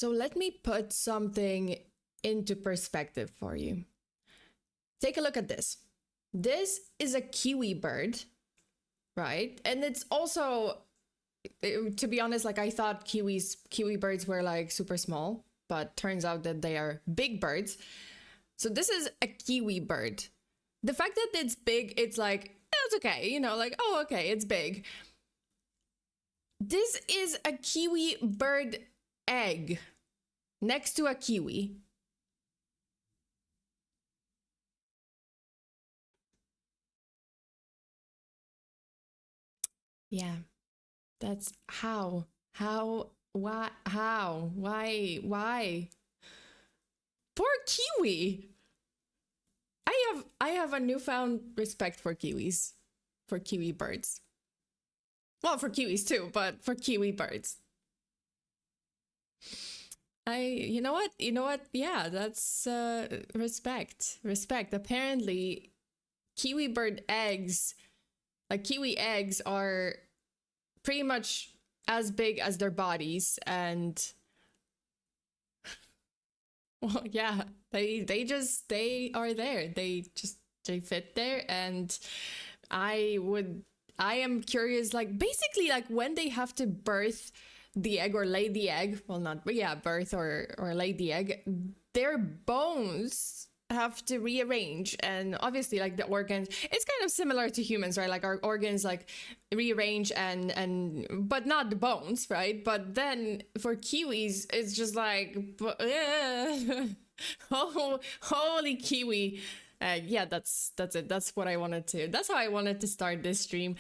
So let me put something into perspective for you. Take a look at this. This is a kiwi bird, right? And it's also, to be honest, like I thought kiwi birds were like super small, but turns out that they are big birds. So this is a kiwi bird. The fact that it's big, it's like, it's okay, you know, like, oh, okay, it's big. This is a kiwi bird egg next to a kiwi. Yeah, that's how, why, why? Poor kiwi. I have a newfound respect for kiwis, for kiwi birds. Well, for kiwis too, but for kiwi birds. You know what? Yeah, that's respect. Apparently, kiwi bird eggs, like kiwi eggs, are pretty much as big as their bodies, and well, yeah, they are there. They fit there, and I am curious, like basically like when they have to birth the egg or lay the egg, well not, but yeah, birth or lay the egg, their bones have to rearrange, and obviously like the organs, it's kind of similar to humans, right? Like our organs like rearrange and but not the bones, right? But then for kiwis it's just like oh, holy kiwi. Yeah, that's it. That's how I wanted to start this stream.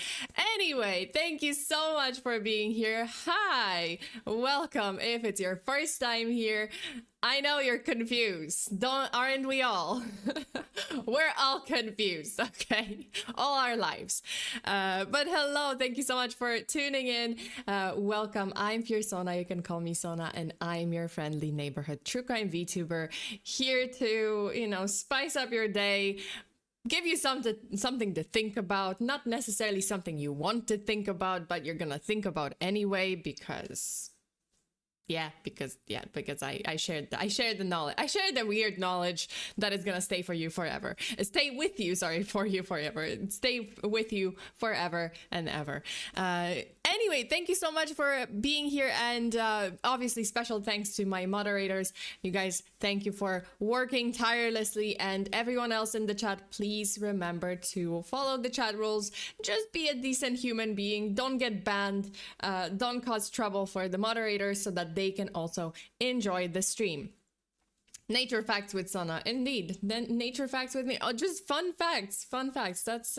Anyway, thank you so much for being here. Hi, welcome. If it's your first time here, I know you're confused. Aren't we all? We're all confused, okay? All our lives. But hello, thank you so much for tuning in. Welcome. I'm FEARSONA. You can call me Sona, and I'm your friendly neighborhood true crime VTuber, here to, you know, spice up your day, give you something to think about, not necessarily something you want to think about, but you're gonna think about anyway, because because I shared the knowledge. I shared the weird knowledge that is gonna stay for you forever. Stay with you, sorry, for you forever. Stay with you forever and ever. Anyway, thank you so much for being here, and obviously special thanks to my moderators. You guys, thank you for working tirelessly, and everyone else in the chat, please remember to follow the chat rules. Just be a decent human being. Don't get banned. Don't cause trouble for the moderators, so that they can also enjoy the stream. Nature facts with Sona, indeed. Then nature facts with me. Oh, just fun facts. That's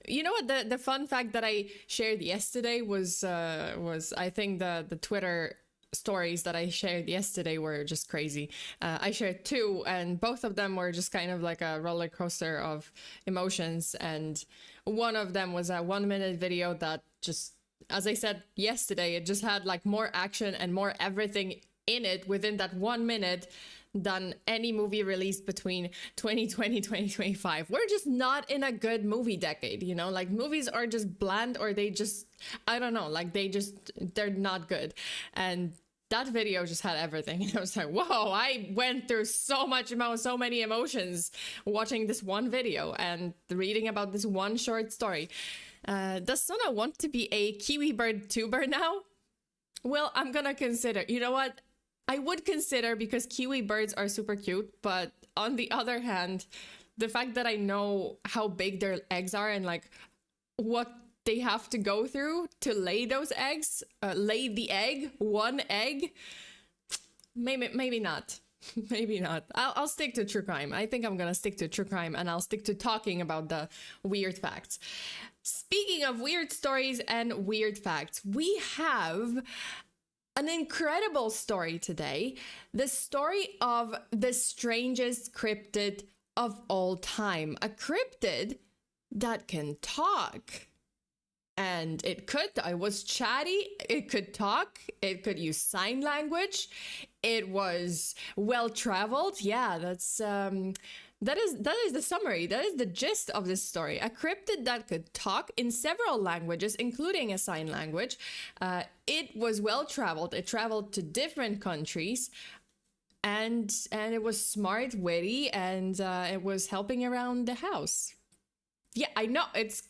you know what, the fun fact that I shared yesterday was I think the Twitter stories that I shared yesterday were just crazy. I shared two, and both of them were just kind of like a roller coaster of emotions, and one of them was a 1-minute video that just, as I said yesterday, it just had like more action and more everything in it within that 1 minute than any movie released between 2020 2025. We're just not in a good movie decade, you know, like movies are just bland, or they just, I don't know, like they're not good. And that video just had everything, and I was like, whoa, I went through so many emotions watching this one video and reading about this one short story. Does Sona want to be a kiwi bird tuber now? Well, I'm gonna consider. You know what? I would consider, because kiwi birds are super cute, but on the other hand, the fact that I know how big their eggs are and like what they have to go through to lay those eggs, lay the egg, one egg, maybe not. Maybe not. I'll stick to true crime. I think I'm gonna stick to true crime, and I'll stick to talking about the weird facts. Speaking of weird stories and weird facts, we have an incredible story today. The story of the strangest cryptid of all time. A cryptid that can talk. And it was chatty, it could talk, it could use sign language, it was well-traveled. Yeah, That is the summary. That is the gist of this story. A cryptid that could talk in several languages, including a sign language. It was well traveled. It traveled to different countries, and it was smart, witty, and it was helping around the house. Yeah, I know it's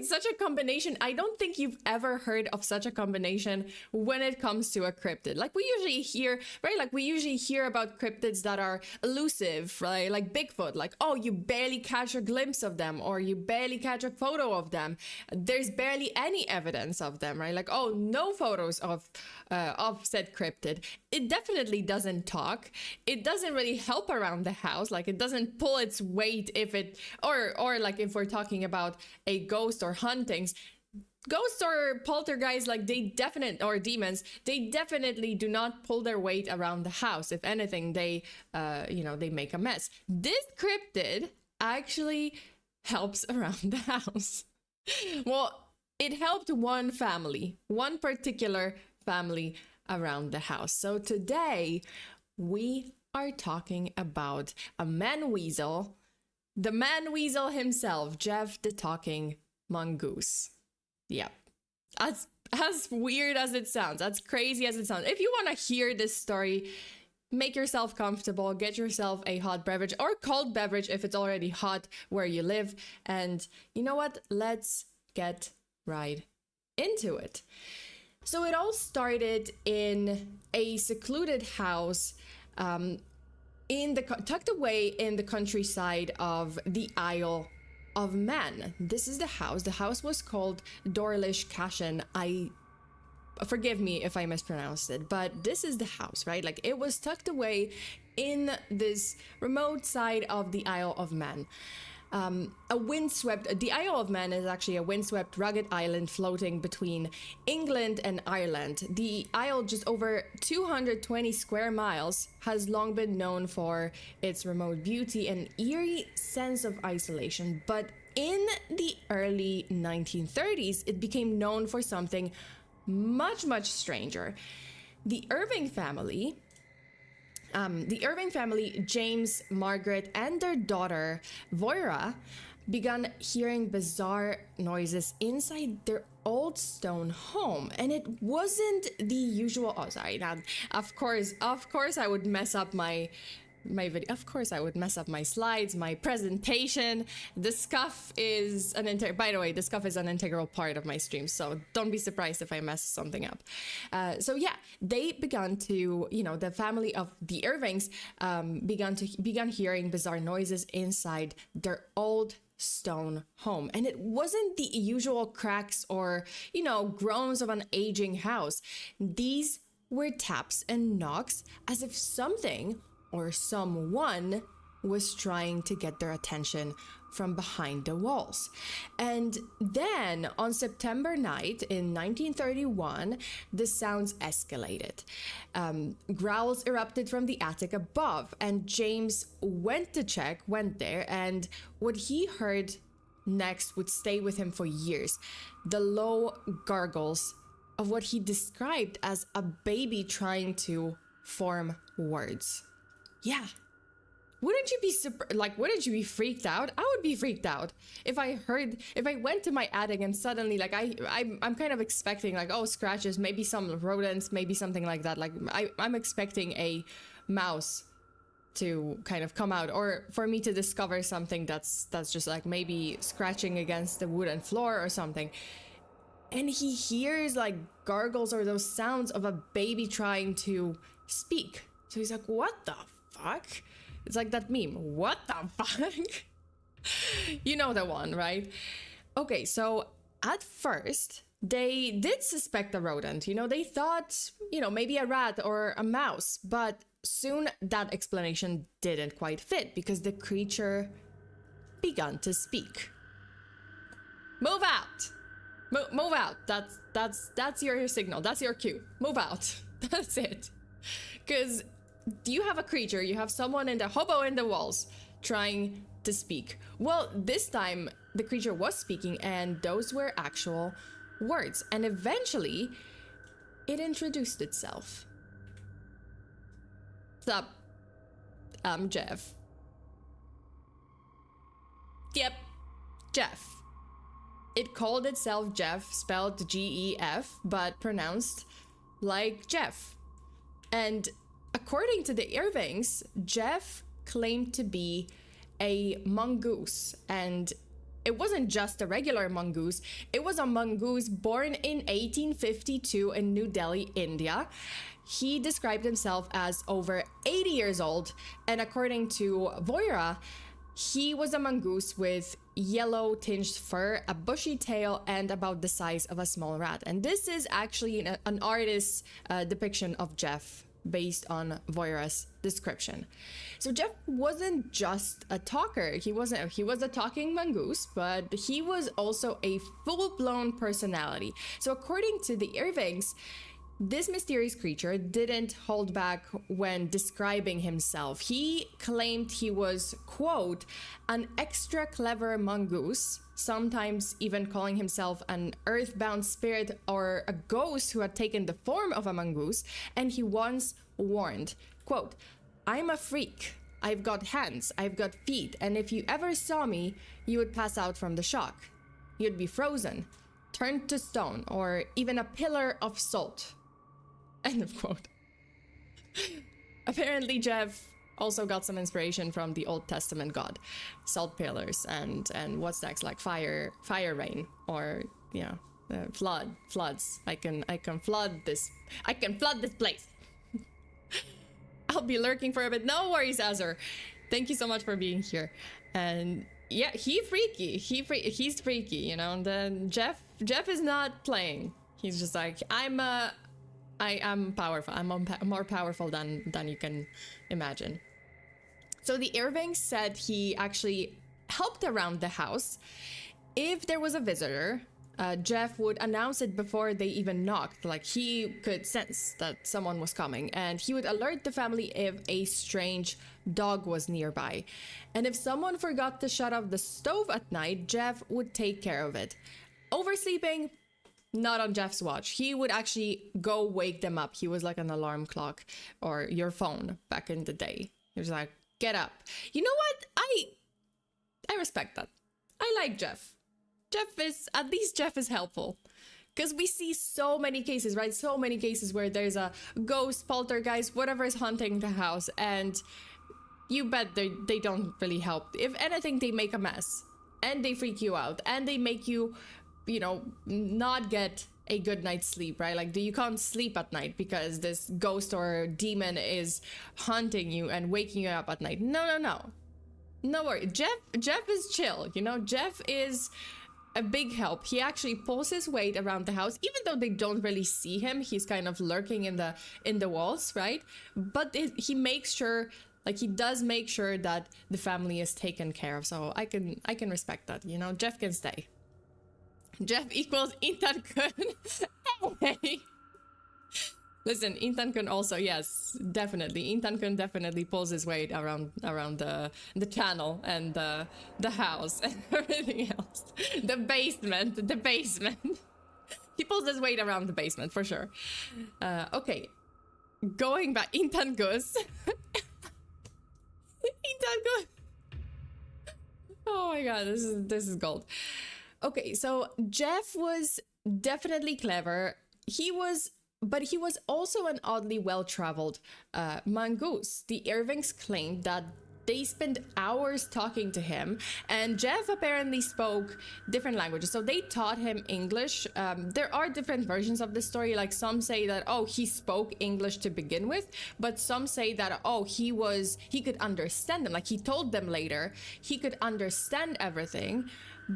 such a combination. I don't think you've ever heard of such a combination when it comes to a cryptid. Like we usually hear, right? Like we usually hear about cryptids that are elusive, right? Like Bigfoot, like, oh, you barely catch a glimpse of them or you barely catch a photo of them. There's barely any evidence of them, right? Like, oh, no photos of said cryptid. It definitely doesn't talk. It doesn't really help around the house. Like it doesn't pull its weight if it, or like if we're talking about a ghost or hauntings, ghosts or poltergeists, like or demons, they definitely do not pull their weight around the house. If anything, they they make a mess. This cryptid actually helps around the house. Well, it helped one particular family around the house. So today we are talking about a man-weasel, the man-weasel himself, Gef the Talking Mongoose. Yeah, as weird as it sounds, as crazy as it sounds. If you want to hear this story, make yourself comfortable, get yourself a hot beverage or cold beverage if it's already hot where you live. And you know what? Let's get right into it. So it all started in a secluded house tucked away in the countryside of the Isle of Man. This is the house. The house was called Dorlish Cashen. Forgive me if I mispronounced it, but this is the house, right? Like it was tucked away in this remote side of the Isle of Man. The Isle of Man is actually a windswept, rugged island floating between England and Ireland. The isle, just over 220 square miles, has long been known for its remote beauty and eerie sense of isolation. But in the early 1930s, it became known for something much, much stranger. The Irving family, James, Margaret, and their daughter, Voira, began hearing bizarre noises inside their old stone home. And it wasn't the usual... Oh, sorry. Now, of course, I would mess up my video. Of course, I would mess up my slides, my presentation. The scuff is by the way, the scuff is an integral part of my stream, so don't be surprised if I mess something up. So yeah, they began to, the family of the Irvings began hearing bizarre noises inside their old stone home. And it wasn't the usual cracks or, groans of an aging house. These were taps and knocks as if something or someone was trying to get their attention from behind the walls. And then on September night in 1931, the sounds escalated. Growls erupted from the attic above, and James went there, and what he heard next would stay with him for years. The low gargles of what he described as a baby trying to form words. Yeah. Wouldn't you be freaked out? I would be freaked out if I went to my attic and suddenly, like, I'm kind of expecting, like, oh, scratches, maybe some rodents, maybe something like that. Like, I'm expecting a mouse to kind of come out, or for me to discover something that's just like maybe scratching against the wooden floor or something. And he hears like gargles or those sounds of a baby trying to speak. So he's like, what the fuck? It's like that meme. What the fuck? You know the one, right? Okay, so at first, they did suspect a rodent. They thought, maybe a rat or a mouse. But soon that explanation didn't quite fit because the creature began to speak. Move out! Move out. That's your signal. That's your cue. Move out. That's it. Because you have a creature, you have someone in the hobo in the walls trying to speak. Well, this time the creature was speaking, and those were actual words. And eventually it introduced itself. Sup, I'm Gef. Gef. It called itself Gef, spelled G-E-F, but pronounced like Jeff. And according to the Irvings, Gef claimed to be a mongoose, and it wasn't just a regular mongoose. It was a mongoose born in 1852 in New Delhi, India. He described himself as over 80 years old, and according to Voira, he was a mongoose with yellow tinged fur, a bushy tail, and about the size of a small rat. And this is actually an artist's depiction of Gef based on Voira's description. So Gef wasn't just a talker. He was a talking mongoose, but he was also a full-blown personality. So according to the Irvings, this mysterious creature didn't hold back when describing himself. He claimed he was, quote, an extra clever mongoose, sometimes even calling himself an earthbound spirit or a ghost who had taken the form of a mongoose. And he once warned, quote, I'm a freak. I've got hands, I've got feet, and if you ever saw me, you would pass out from the shock. You'd be frozen, turned to stone, or even a pillar of salt. End of quote. Apparently, Gef also got some inspiration from the Old Testament god, salt pillars, and what's next, like fire rain, or floods. I can flood this place. I'll be lurking for a bit. No worries, Azur. Thank you so much for being here. And yeah, he's freaky. He's freaky, you know. And then Gef is not playing. He's just like, I am powerful. I'm more powerful than you can imagine. So the Irvings said he actually helped around the house. If there was a visitor, Gef would announce it before they even knocked. Like, he could sense that someone was coming, and he would alert the family if a strange dog was nearby. And if someone forgot to shut off the stove at night, Gef would take care of it. Oversleeping, not on Jeff's watch. He would actually go wake them up. He was like an alarm clock or your phone back in the day. He was like, get up. You know what? I respect that. I like Gef. At least Gef is helpful. Because we see so many cases, right? So many cases where there's a ghost, poltergeist, whatever is haunting the house, and you bet they don't really help. If anything, they make a mess. And they freak you out. And they make you, not get a good night's sleep, right? Like, you can't sleep at night because this ghost or demon is haunting you and waking you up at night. No worry. Gef is chill, Gef is a big help. He actually pulls his weight around the house, even though they don't really see him. He's kind of lurking in the walls, right? But he makes sure, like, he does make sure that the family is taken care of. So I can respect that, Gef can stay. Gef equals Intan Kun. Hey. Listen, Intan Kun also, yes, definitely. Intan Kun definitely pulls his weight around the channel and the house and everything else. The basement. He pulls his weight around the basement for sure. Okay, going back, Intan Gus. Intan Gus. Oh my god, this is gold. Okay, so Gef was definitely clever. But he was also an oddly well-traveled mongoose. The Irvings claimed that they spent hours talking to him, and Gef apparently spoke different languages. So they taught him English. There are different versions of the story. Like, some say that, he spoke English to begin with, but some say that, he could understand them. Like, he told them later he could understand everything.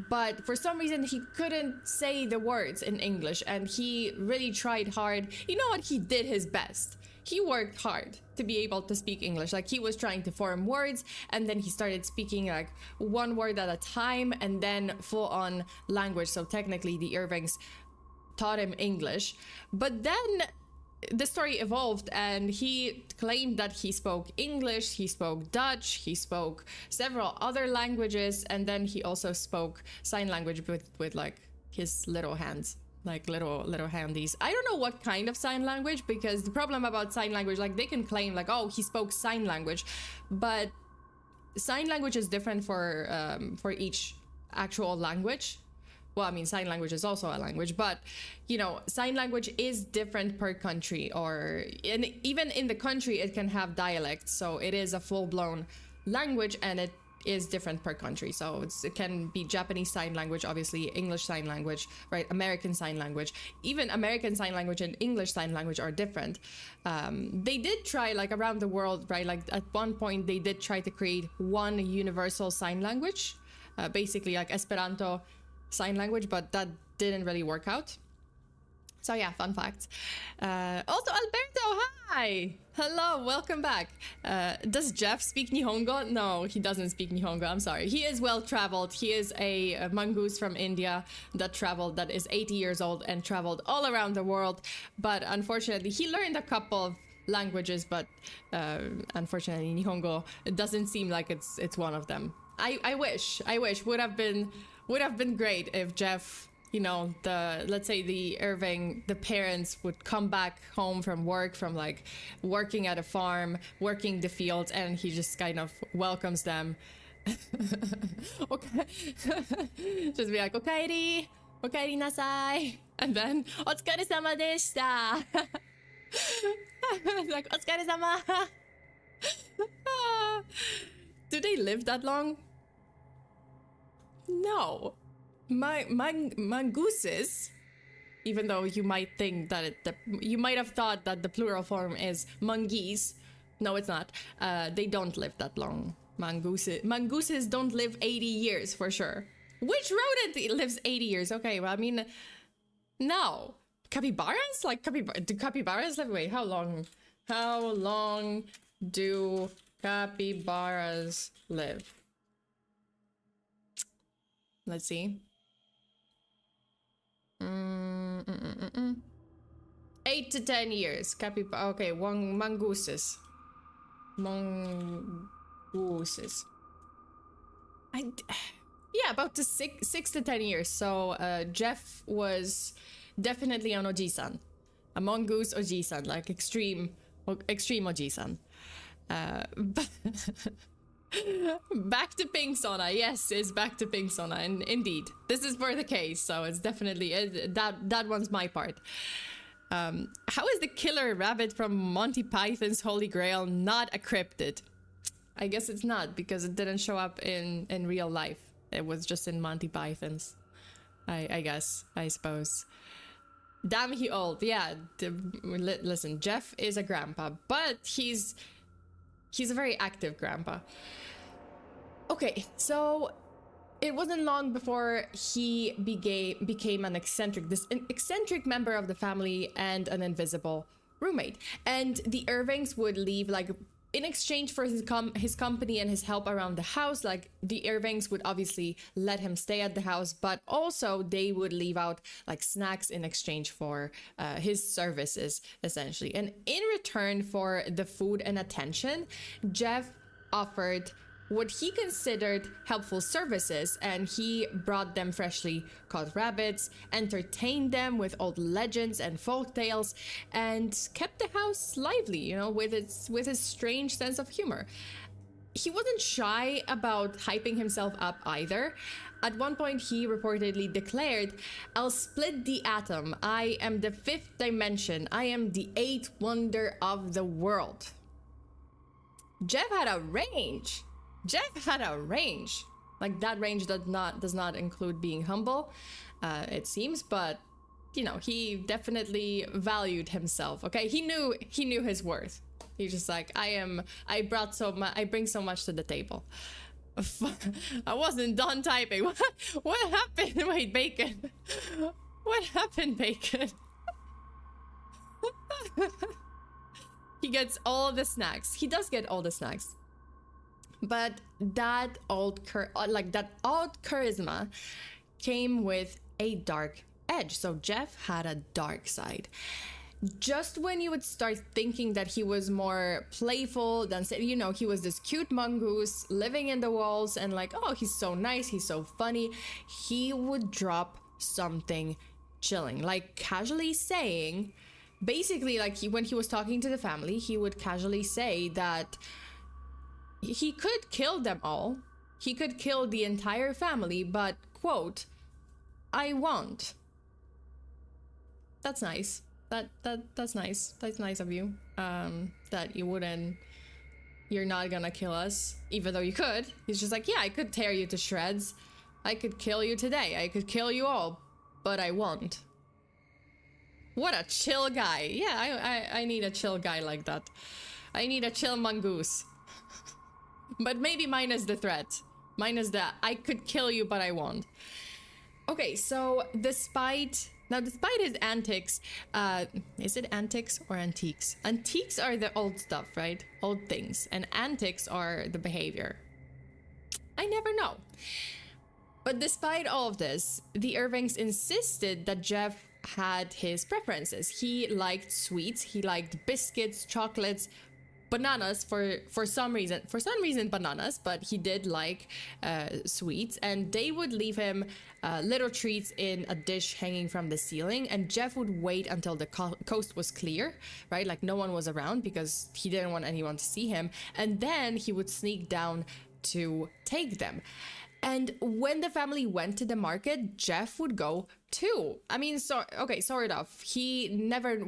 But for some reason, he couldn't say the words in English, and he really tried hard. You know what? He did his best. He worked hard to be able to speak English. Like, he was trying to form words, and then he started speaking like one word at a time, and then full-on language. So technically, the Irvings taught him English. But then the story evolved, and he claimed that he spoke English, he spoke Dutch, he spoke several other languages, and then he also spoke sign language with like his little hands, like little handies. I don't know what kind of sign language, because the problem about sign language, like, they can claim like, he spoke sign language, but sign language is different for each actual language. Well, I mean, sign language is also a language, but, you know, sign language is different per country, or even in the country, it can have dialects. So it is a full-blown language, and it is different per country. So it can be Japanese sign language, obviously, English sign language, right? American sign language. Even American sign language and English sign language are different. They did try, like, around the world, right? Like, at one point, they did try to create one universal sign language, basically like Esperanto sign language, but that didn't really work out. So yeah, fun fact. Also, Alberto, hi! Hello, welcome back. Does Gef speak Nihongo? No, he doesn't speak Nihongo, I'm sorry. He is well-traveled. He is a mongoose from India that is 80 years old and traveled all around the world. But unfortunately, he learned a couple of languages, but unfortunately, Nihongo, it doesn't seem like it's one of them. I wish, would have been great if Gef, you know, let's say the Irving, the parents would come back home from work, from like working at a farm, working the fields, and he just kind of welcomes them. Okay. Just be like, okaeri nasai, and then otsukaresama deshita. Like, otsukaresama. Do they live that long? No. Mongooses, even though you might think that you might have thought that the plural form is mongeese. No, it's not. They don't live that long. Mongooses don't live 80 years for sure. Which rodent lives 80 years? Okay, well, I mean, no. Capybaras? Like, do capybaras live? Wait, how long? How long do capybaras live? Let's see. 8 to 10 years. Okay, mongooses. Mongooses. Yeah, about 6 to 10 years. So Gef was definitely an oji-san. A mongoose oji-san, like extreme oji-san. Back to Pink Sona. Yes, it's back to Pink Sona, and indeed, this is for the case, so it's definitely that one's my part. How is the killer rabbit from Monty Python's Holy Grail not a cryptid? I guess it's not, because it didn't show up in real life. It was just in Monty Python's. I suppose. Damn, he old. Yeah, listen, Gef is a grandpa, but he's a very active grandpa. Okay, so it wasn't long before he became an eccentric member of the family and an invisible roommate. And the Irvings would leave, like, in exchange for his company and his help around the house. Like, the Irvings would obviously let him stay at the house, but also they would leave out like snacks in exchange for his services, essentially. And in return for the food and attention, Gef offered what he considered helpful services, and he brought them freshly caught rabbits, entertained them with old legends and folk tales, and kept the house lively, you know, with his strange sense of humor. He wasn't shy about hyping himself up either. At one point, he reportedly declared, "I'll split the atom. I am the 5th dimension. I am the 8th wonder of the world." Gef had a range. Like, that range does not include being humble, it seems, but you know, he definitely valued himself. Okay, he knew his worth. He's just like, I bring so much to the table. I wasn't done typing. What happened? Wait, Bacon. What happened, Bacon? He gets all the snacks. He does get all the snacks. But that odd charisma came with a dark edge. So Gef had a dark side. Just when you would start thinking that he was more playful than, you know, he was this cute mongoose living in the walls and like, oh, he's so nice, he's so funny, he would drop something chilling, like casually saying, basically, like, when he was talking to the family, he would casually say that he could kill them all. he could kill the entire family, but, quote, I won't. That's nice. That's nice. That's nice of you. That you're not gonna kill us, even though you could. He's just like, yeah, I could tear you to shreds. I could kill you today. I could kill you all, but I won't. What a chill guy. Yeah, I need a chill guy like that. I need a chill mongoose. But maybe minus the threat. Minus that I could kill you, but I won't. Okay, so despite his antics, is it antics or antiques? Antiques are the old stuff, right? Old things. And antics are the behavior. I never know. But despite all of this, the Irvings insisted that Gef had his preferences. He liked sweets, he liked biscuits, chocolates, bananas for some reason. For some reason bananas, but he did like sweets, and they would leave him little treats in a dish hanging from the ceiling, and Gef would wait until the coast was clear, right? Like no one was around because he didn't want anyone to see him, and then he would sneak down to take them. And when the family went to the market, Gef would go too. I mean, okay, sort of. He never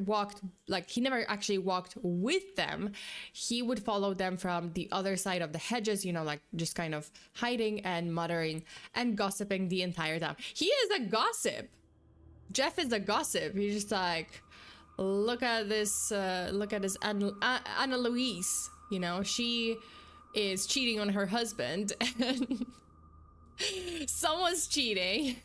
actually walked with them. He would follow them from the other side of the hedges, you know, like just kind of hiding and muttering and gossiping the entire time. He is a gossip. Gef is a gossip. He's just like, look at this Anna Louise, you know, she is cheating on her husband and someone's cheating,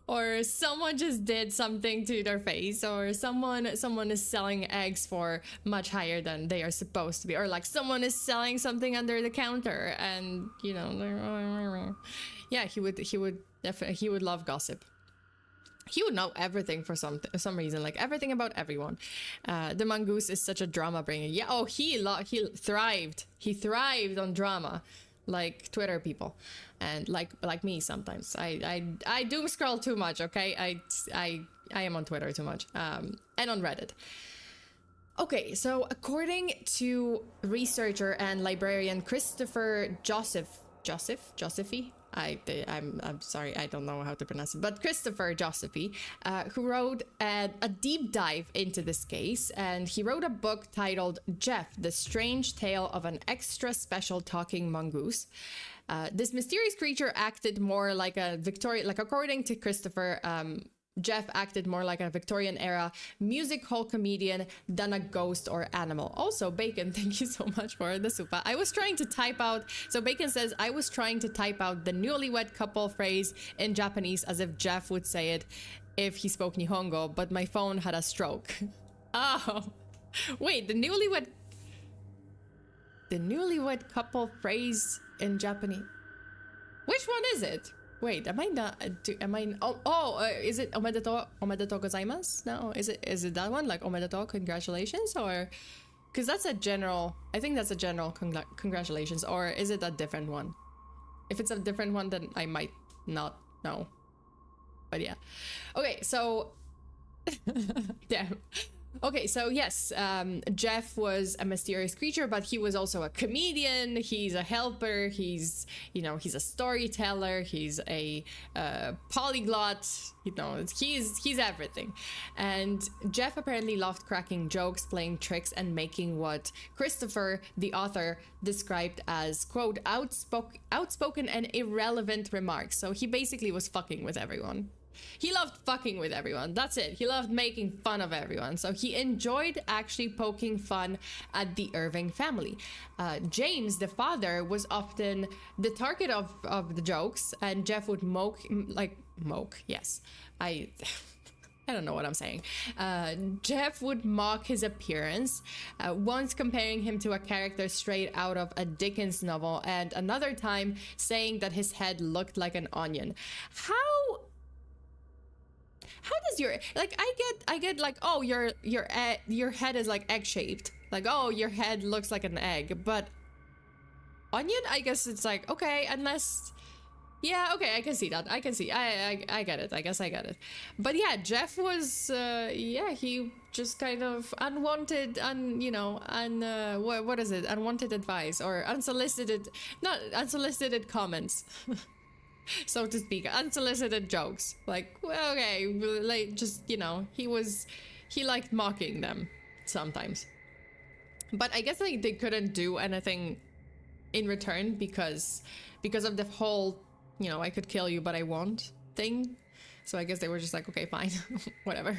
or someone just did something to their face, or someone is selling eggs for much higher than they are supposed to be, or like someone is selling something under the counter, and you know, yeah, he would love gossip. He would know everything for some reason, like everything about everyone. The mongoose is such a drama bringer. Yeah, oh, he thrived. He thrived on drama, like Twitter people, and like me sometimes. I doom scroll too much. Okay, I am on Twitter too much, and on Reddit. Okay, so according to researcher and librarian Christopher Josephy. I'm sorry, I don't know how to pronounce it, but Christopher Josephy, who wrote a deep dive into this case, and he wrote a book titled Gef, the Strange Tale of an Extra Special Talking Mongoose. This mysterious creature acted more like a Victorian, like according to Christopher, Gef acted more like a Victorian era music hall comedian than a ghost or animal. Also, Bacon, thank you so much for the supa. I was trying to type out, so Bacon says, I was trying to type out the newlywed couple phrase in Japanese as if Gef would say it if he spoke Nihongo, but my phone had a stroke. Oh, wait, the newlywed couple phrase in Japanese. Which one is it? Wait, am I not? Is it omedetou gozaimasu? No, is it that one? Like omedetou, congratulations, or because that's a general. I think that's a general congratulations, or is it a different one? If it's a different one, then I might not know. But yeah, okay. So, damn. Okay, so yes, Gef was a mysterious creature, but he was also a comedian. He's a helper. He's a storyteller. He's a polyglot. You know, he's everything. And Gef apparently loved cracking jokes, playing tricks, and making what Christopher, the author, described as, quote, outspoken and irrelevant remarks. So he basically was fucking with everyone. He loved fucking with everyone. That's it. He loved making fun of everyone. So he enjoyed actually poking fun at the Irving family. James, the father, was often the target of the jokes, and Gef would mock. Yes, I don't know what I'm saying. Gef would mock his appearance, once comparing him to a character straight out of a Dickens novel, and another time saying that his head looked like an onion. How does your, like, I get like, oh, your head is like egg shaped, like, oh, your head looks like an egg, but onion, I guess it's like, okay, unless Yeah, okay, I can see that. I can see. I get it. I guess I get it. But yeah, Gef was yeah, he just kind of unwanted what is it? Unwanted advice or unsolicited, not unsolicited comments. So to speak, unsolicited jokes. Like, well, okay, like just, he liked mocking them sometimes. But I guess like they couldn't do anything in return because of the whole, I could kill you but I won't thing. So I guess they were just like, okay, fine. Whatever.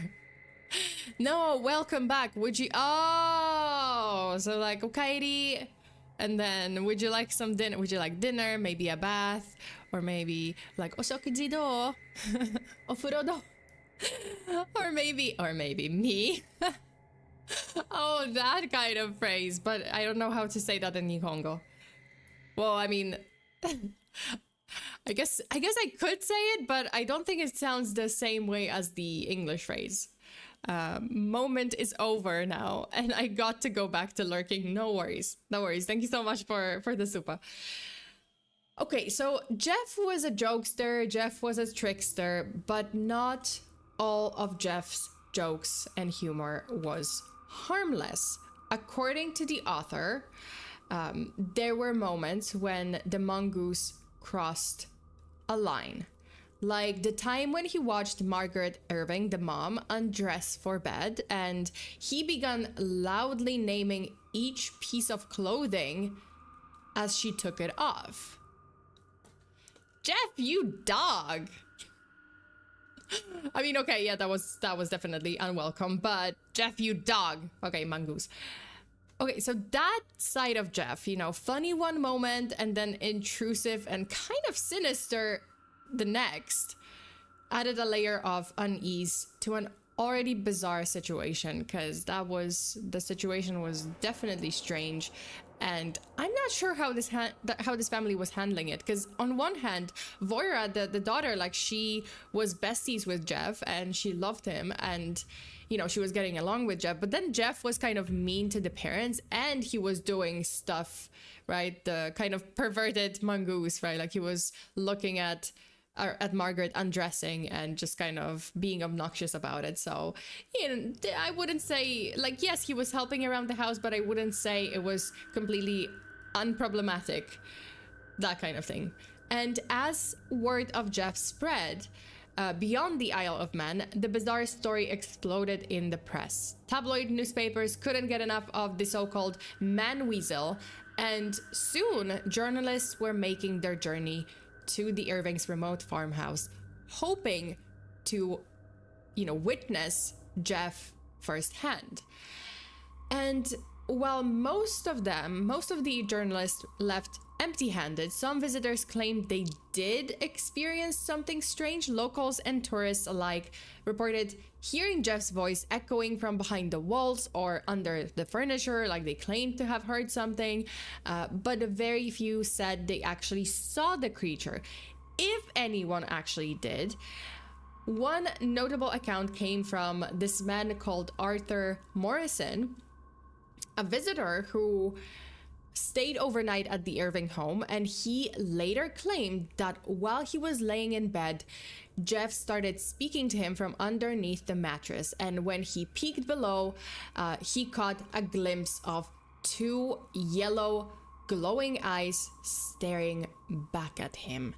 No, welcome back. Would you so like, okay, and then would you like some dinner? Would you like dinner, maybe a bath, or maybe like osokuji do? Ofuro do? or maybe me. Oh, that kind of phrase, but I don't know how to say that in Nihongo. Well, I mean, I guess I could say it, but I don't think it sounds the same way as the English phrase. Moment is over now, and I got to go back to lurking. No worries. Thank you so much for the super. Okay, so Gef was a jokester, Gef was a trickster, but not all of Gef's jokes and humor was harmless. According to the author, there were moments when the mongoose crossed a line. Like the time when he watched Margaret Irving, the mom, undress for bed, and he began loudly naming each piece of clothing as she took it off. Gef, you dog! I mean, okay, yeah, that was definitely unwelcome, but Gef, you dog. Okay, mongoose. Okay, so that side of Gef, funny one moment and then intrusive and kind of sinister the next, added a layer of unease to an already bizarre situation, because the situation was definitely strange, and I'm not sure how this family was handling it, because on one hand, Voira, the daughter, like, she was besties with Gef and she loved him, and she was getting along with Gef, but then Gef was kind of mean to the parents, and he was doing stuff, right? The kind of perverted mongoose, right? Like, he was looking at Margaret undressing and just kind of being obnoxious about it. So, I wouldn't say, like, yes, he was helping around the house, but I wouldn't say it was completely unproblematic, that kind of thing. And as word of Gef spread, beyond the Isle of Man, the bizarre story exploded in the press. Tabloid newspapers couldn't get enough of the so-called Man-Weasel, and soon journalists were making their journey to the Irving's remote farmhouse, hoping to, witness Gef firsthand. And while most of the journalists left empty-handed, some visitors claimed they did experience something strange. Locals and tourists alike reported hearing Gef's voice echoing from behind the walls or under the furniture, like they claimed to have heard something, but very few said they actually saw the creature, if anyone actually did. One notable account came from this man called Arthur Morrison, a visitor who stayed overnight at the Irving home, and he later claimed that while he was laying in bed, Gef started speaking to him from underneath the mattress, and when he peeked below, he caught a glimpse of two yellow glowing eyes staring back at him,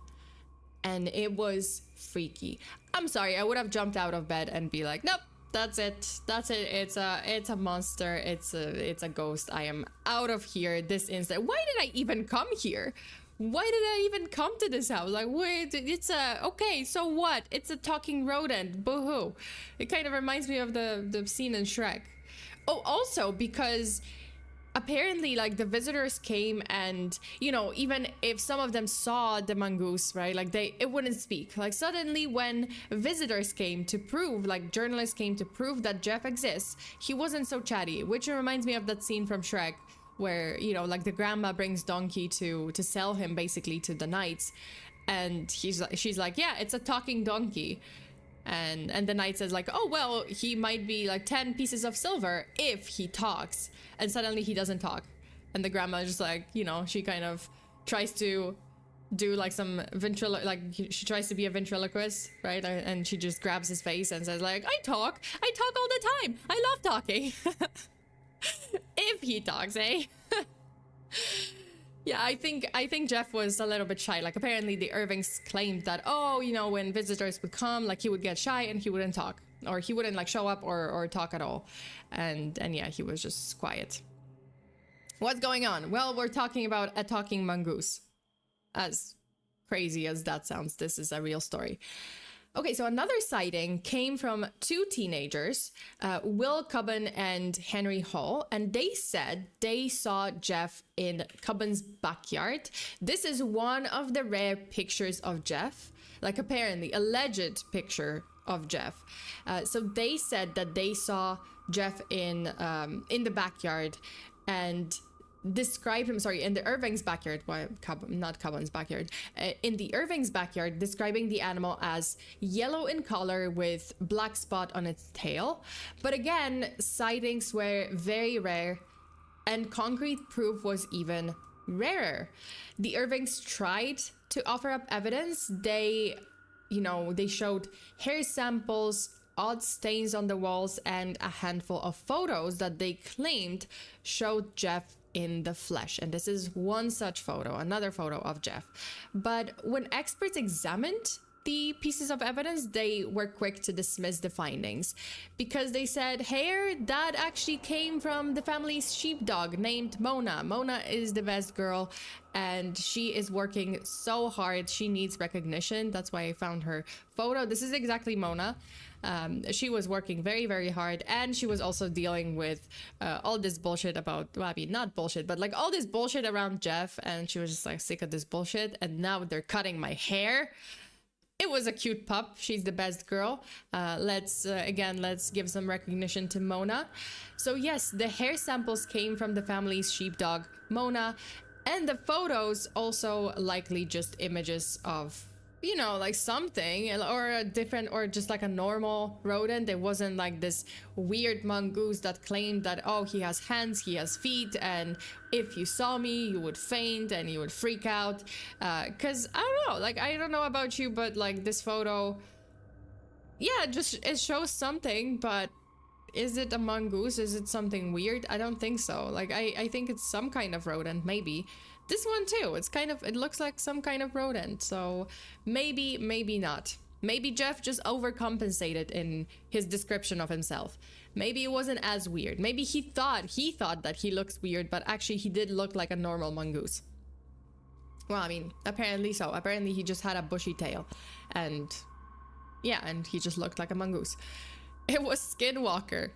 and it was freaky. I'm sorry, I would have jumped out of bed and be like, nope, that's it. It's a monster. It's a ghost. I am out of here this instant. Why did I even come here? Why did I even come to this house? Like, wait, okay, so what? It's a talking rodent. Boo-hoo. It kind of reminds me of the scene in Shrek. Oh, also because apparently, like, the visitors came and, even if some of them saw the mongoose, right, like, it wouldn't speak. Like, suddenly when visitors came to prove, like, journalists came to prove that Gef exists, he wasn't so chatty, which reminds me of that scene from Shrek where, like, the grandma brings Donkey to sell him, basically, to the knights, and she's like, yeah, it's a talking donkey. And the knight says, like, oh, well, he might be like 10 pieces of silver if he talks. And suddenly he doesn't talk. And the grandma just, like, she kind of tries to do like some like she tries to be a ventriloquist, right? And she just grabs his face and says like, I talk all the time. I love talking. If he talks, eh? Yeah, I think Gef was a little bit shy. Like apparently the Irvings claimed that, oh, you know, when visitors would come, like he would get shy and he wouldn't talk, or he wouldn't like show up or talk at all. And yeah, he was just quiet. What's going on? Well, we're talking about a talking mongoose. As crazy as that sounds, this is a real story. Okay, so another sighting came from two teenagers, Will Cubbon and Henry Hall, and they said they saw Gef in Cubbon's backyard. This is one of the rare pictures of Gef, like apparently alleged picture of Gef. So they said that they saw Gef in the backyard and described him, sorry, in the Irving's backyard, not Cubbon's backyard, in the Irving's backyard, describing the animal as yellow in color with black spot on its tail. But again, sightings were very rare and concrete proof was even rarer. The Irvings tried to offer up evidence. They showed hair samples, odd stains on the walls, and a handful of photos that they claimed showed Gef in the flesh. And this is one such photo, another photo of Gef. But when experts examined the pieces of evidence, they were quick to dismiss the findings because they said hair that actually came from the family's sheepdog named Mona. Mona is the best girl and she is working so hard. She needs recognition. That's why I found her photo. This is exactly Mona. She was working very, very hard, and she was also dealing with all this bullshit about, well, I mean, not bullshit, but like all this bullshit around Gef, and she was just like sick of this bullshit, and now they're cutting my hair. It was a cute pup. She's the best girl. Let's give some recognition to Mona. So yes, the hair samples came from the family's sheepdog, Mona, and the photos also likely just images of, you know, like something or a different or just like a normal rodent. It wasn't like this weird mongoose that claimed that, oh, he has hands, he has feet, and if you saw me you would faint and you would freak out. Because I don't know, like I don't know about you, but like this photo, yeah, just it shows something, but is it a mongoose? Is it something weird? I don't think so. Like I think it's some kind of rodent, maybe. This one too, it looks like some kind of rodent, so maybe not. Maybe Gef just overcompensated in his description of himself. Maybe it wasn't as weird. Maybe he thought that he looks weird, but actually he did look like a normal mongoose. Well, I mean, apparently so. Apparently he just had a bushy tail, and yeah, and he just looked like a mongoose. It was Skinwalker.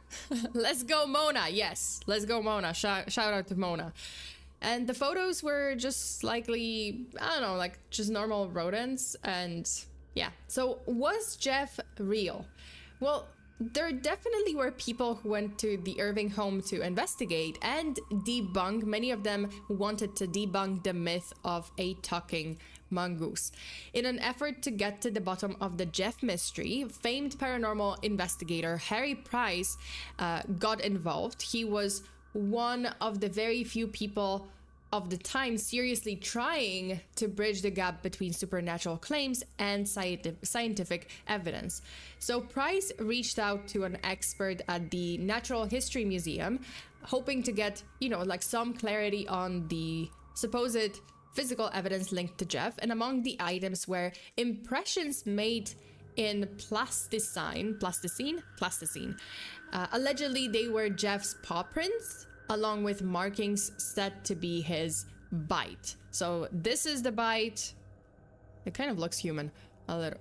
Let's go Mona. Yes, let's go Mona. Shout out to Mona. And the photos were just likely, I don't know, like just normal rodents. And yeah, so was Gef real? Well, there definitely were people who went to the Irving home to investigate and debunk. Many of them wanted to debunk the myth of a talking mongoose. In an effort to get to the bottom of the Gef mystery, famed paranormal investigator Harry Price got involved. He was one of the very few people of the time seriously trying to bridge the gap between supernatural claims and scientific evidence. So Price reached out to an expert at the Natural History Museum, hoping to get, you know, like some clarity on the supposed physical evidence linked to Gef. And among the items were impressions made in plasticine. Allegedly, they were Gef's paw prints, along with markings said to be his bite. So this is the bite. It kind of looks human. A little.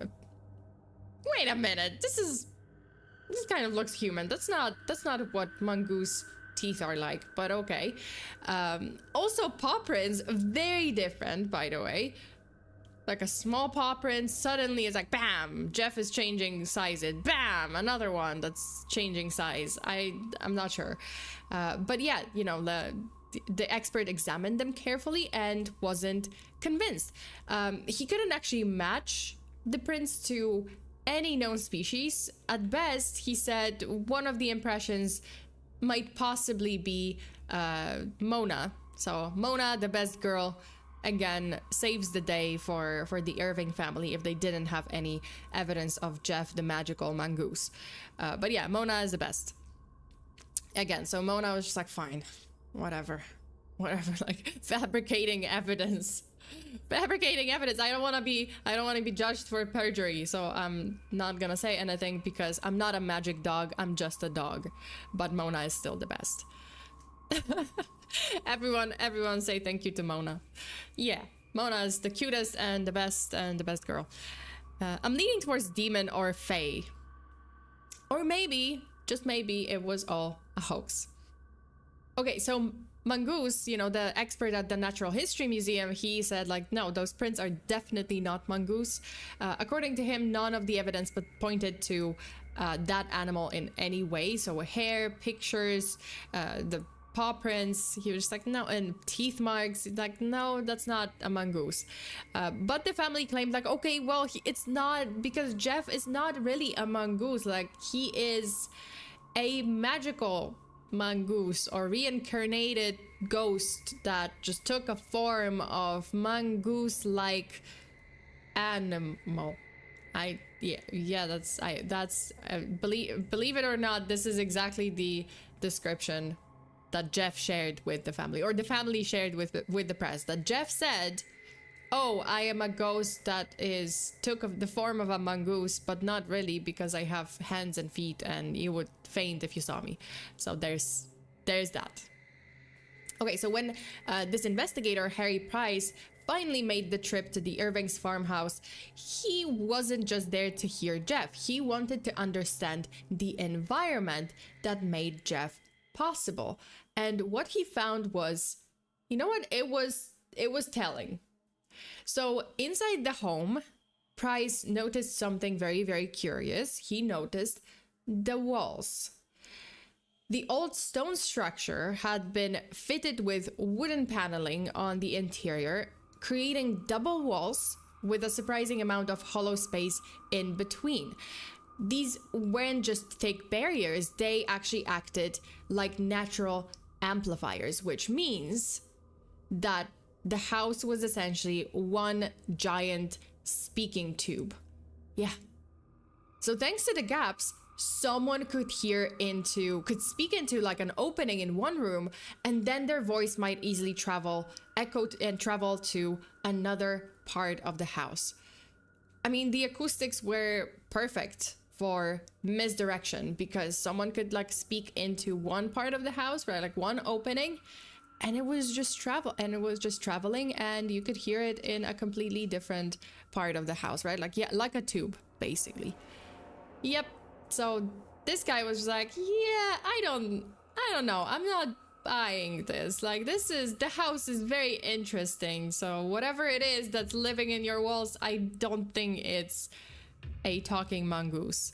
Wait a minute. This kind of looks human. That's not what mongoose teeth are like, but okay. Also paw prints, very different, by the way. Like a small paw print, suddenly it's like, bam, Gef is changing sizes. Bam, another one that's changing size. I'm not sure. But yeah, you know, the expert examined them carefully and wasn't convinced. He couldn't actually match the prints to any known species. At best, he said one of the impressions might possibly be Mona. So Mona, the best girl, again saves the day for the Irving family if they didn't have any evidence of Gef the magical mongoose. But yeah, Mona is the best. Again, so Mona was just like, fine, whatever, like fabricating evidence. I don't want to be judged for perjury, so I'm not gonna say anything because I'm not a magic dog, I'm just a dog. But Mona is still the best. Everyone say thank you to Mona. Yeah, Mona is the cutest and the best girl. I'm leaning towards demon or fae. Or maybe, just maybe, it was all a hoax. Okay, so Mongoose, you know, the expert at the Natural History Museum, he said, like, no, those prints are definitely not mongoose. According to him, none of the evidence but pointed to that animal in any way. So hair, pictures, the paw prints, he was just like, no, and teeth marks, like, no, that's not a mongoose. But the family claimed, like, okay, well, it's not, because Gef is not really a mongoose, like, he is a magical mongoose or reincarnated ghost that just took a form of mongoose-like animal. Believe it or not, this is exactly the description that Gef shared with the family, or the family shared with the press, that Gef said, oh, I am a ghost that took the form of a mongoose, but not really, because I have hands and feet and you would faint if you saw me. So there's that. Okay, so when this investigator, Harry Price, finally made the trip to the Irving's farmhouse, he wasn't just there to hear Gef. He wanted to understand the environment that made Gef possible. And what he found was, you know what? It was telling. So inside the home, Price noticed something very, very curious. He noticed the walls. The old stone structure had been fitted with wooden paneling on the interior, creating double walls with a surprising amount of hollow space in between. These weren't just thick barriers, they actually acted like natural amplifiers, which means that the house was essentially one giant speaking tube. Yeah. So thanks to the gaps, someone could speak into like an opening in one room, and then their voice might easily travel to another part of the house. I mean, the acoustics were perfect for misdirection, because someone could like speak into one part of the house, right, like one opening, and it was just traveling, and you could hear it in a completely different part of the house, right? Like, yeah, like a tube, basically. Yep. So this guy was just like, yeah, I don't know. I'm not buying this. Like, the house is very interesting. So whatever it is that's living in your walls, I don't think it's a talking mongoose.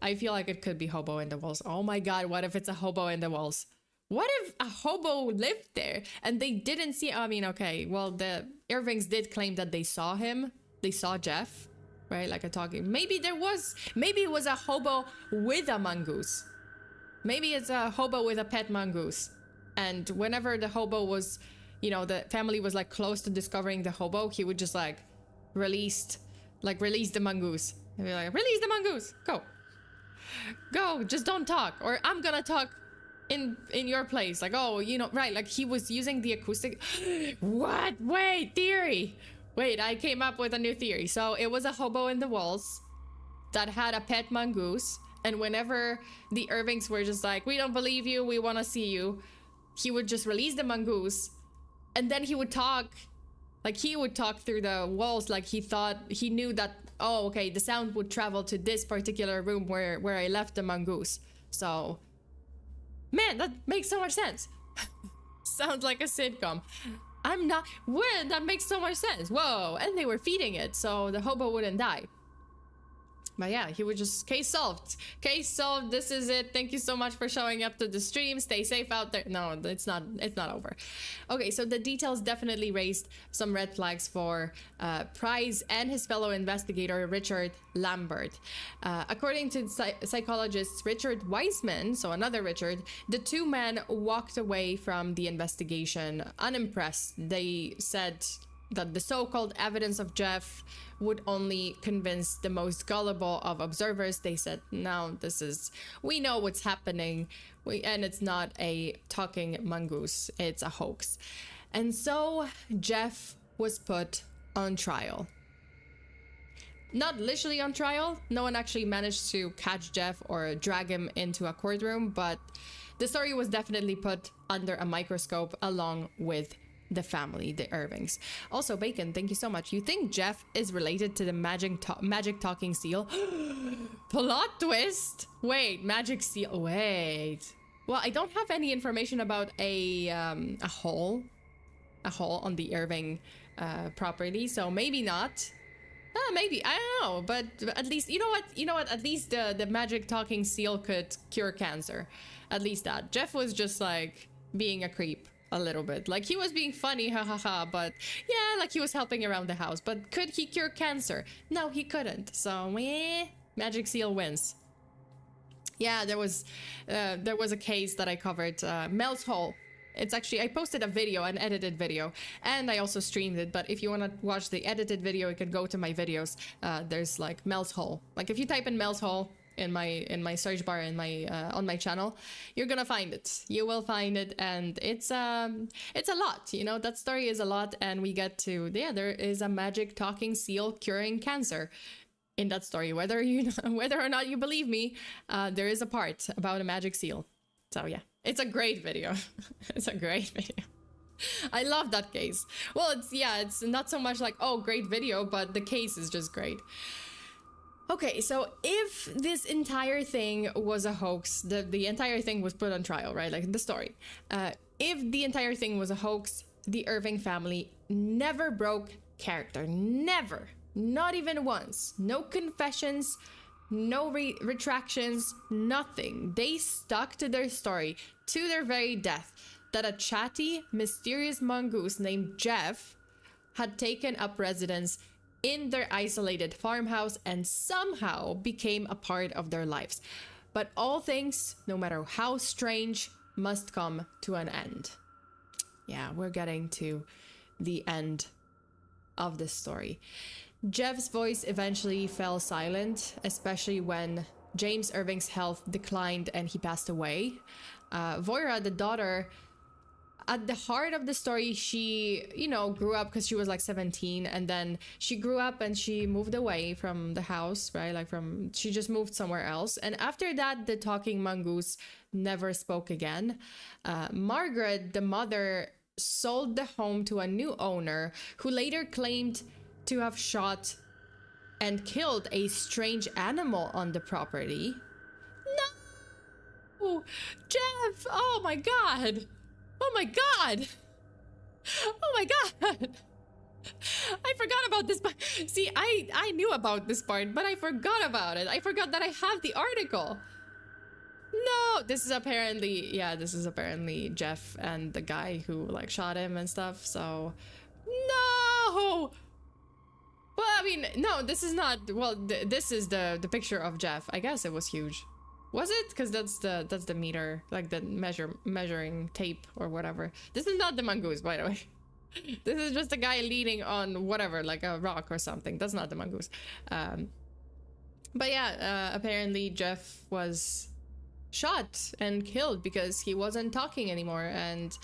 I feel like it could be hobo in the walls. Oh my God, what if it's a hobo in the walls? What if a hobo lived there and they didn't see? I mean, okay, well, the Irvings did claim that they saw him. They saw Gef, right? Like a talking. Maybe it was a hobo with a mongoose. Maybe it's a hobo with a pet mongoose. And whenever the hobo was, you know, the family was like close to discovering the hobo, he would just like release the mongoose. And be like, release the mongoose, go, just don't talk, or I'm gonna talk in your place. Like, oh, you know, right, like he was using the acoustic. What? Wait, theory. Wait, I came up with a new theory. So it was a hobo in the walls that had a pet mongoose, and whenever the Irvings were just like, we don't believe you, we want to see you, he would just release the mongoose, and then he would talk. Like, he would talk through the walls, like he knew that, oh, okay, the sound would travel to this particular room where I left the mongoose. So, man, that makes so much sense. Sounds like a sitcom. That makes so much sense. Whoa, and they were feeding it, so the hobo wouldn't die. But yeah, he would just, case solved. Case solved, this is it. Thank you so much for showing up to the stream. Stay safe out there. No, it's not over. Okay, so the details definitely raised some red flags for Price and his fellow investigator, Richard Lambert. According to psychologist Richard Wiseman, so another Richard, the two men walked away from the investigation unimpressed. They said that the so-called evidence of Gef would only convince the most gullible of observers. They said, no, we know what's happening, and it's not a talking mongoose, it's a hoax. And so Gef was put on trial. Not literally on trial. No one actually managed to catch Gef or drag him into a courtroom, but the story was definitely put under a microscope along with the family, the Irvings. Also, Bacon, thank you so much. You think Gef is related to the magic talking seal? Plot twist. Wait, magic seal. Wait. Well, I don't have any information about a hole on the Irving property, so maybe not. Maybe, I don't know, but at least, you know what, at least the magic talking seal could cure cancer. At least that. Gef was just like being a creep a little bit. Like, he was being funny, hahaha, but yeah, like he was helping around the house. But could he cure cancer? No, he couldn't. So, magic seal wins. Yeah, there was a case that I covered, Mel's Hole. It's actually, I posted a video, an edited video, and I also streamed it. But if you want to watch the edited video, you can go to my videos. There's like Mel's Hole. Like, if you type in Mel's Hole in my search bar in my on my channel, you're gonna find it. You will find it, and it's a lot. You know, that story is a lot, and we get to, yeah, there is a magic talking seal curing cancer in that story. Whether or not you believe me, there is a part about a magic seal. So yeah, it's a great video. It's a great video. I love that case. Well, it's not so much like, oh, great video, but the case is just great. Okay, so if this entire thing was a hoax, the entire thing was put on trial, right? Like the story. If the entire thing was a hoax, the Irving family never broke character. Never. Not even once. No confessions, no retractions, nothing. They stuck to their story to their very death, that a chatty, mysterious mongoose named Gef had taken up residence in their isolated farmhouse and somehow became a part of their lives. But all things, no matter how strange, must come to an end. Yeah, we're getting to the end of this story. Gef's voice eventually fell silent, especially when James Irving's health declined and he passed away. Voira, the daughter, at the heart of the story, she, grew up because she was like 17, and then she grew up and she moved away from the house, right? She just moved somewhere else. And after that, the talking mongoose never spoke again. Margaret, the mother, sold the home to a new owner who later claimed to have shot and killed a strange animal on the property. No! Gef! Oh my god! Oh my god! Oh my god! I forgot about this part. See, I knew about this part, but I forgot about it. I forgot that I have the article. No, this is apparently Gef and the guy who like shot him and stuff, so no! Well, I mean, no, this is not, well, this is the picture of Gef. I guess it was huge. Was it? Because that's the meter, like the measuring tape or whatever. This is not the mongoose, by the way. This is just a guy leaning on whatever, like a rock or something. That's not the mongoose. But yeah, apparently Gef was shot and killed because he wasn't talking anymore, and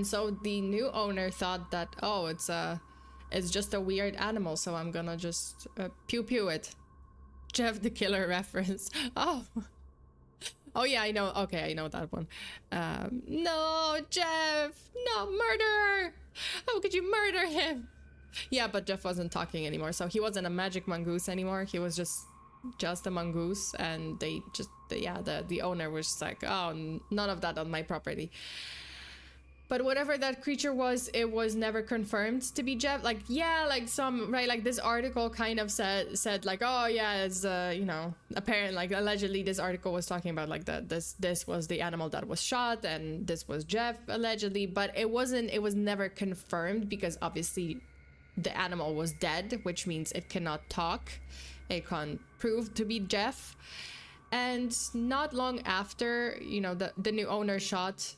so the new owner thought that, oh, it's just a weird animal, so I'm gonna just pew pew it. Gef the Killer reference. Oh yeah, I know. Okay, I know that one. No, Gef! No, murderer! How could you murder him? Yeah, but Gef wasn't talking anymore, so he wasn't a magic mongoose anymore. He was just a mongoose, and the owner was just like, oh, none of that on my property. But whatever that creature was, it was never confirmed to be Gef. Like, yeah, like like this article kind of said like, oh yeah, it's apparent, like allegedly this article was talking about like this was the animal that was shot and this was Gef allegedly, but it was never confirmed because obviously the animal was dead, which means it cannot talk. It can't prove to be Gef. And not long after, the new owner shot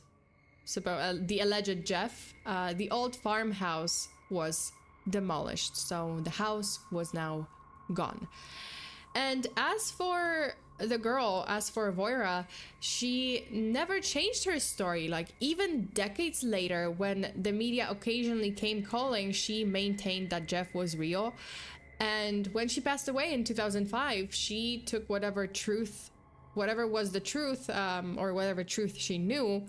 the alleged Gef, the old farmhouse was demolished. So the house was now gone. And as for the girl, as for Voira, she never changed her story. Like, even decades later, when the media occasionally came calling, she maintained that Gef was real. And when she passed away in 2005, she took whatever was the truth, or whatever truth she knew,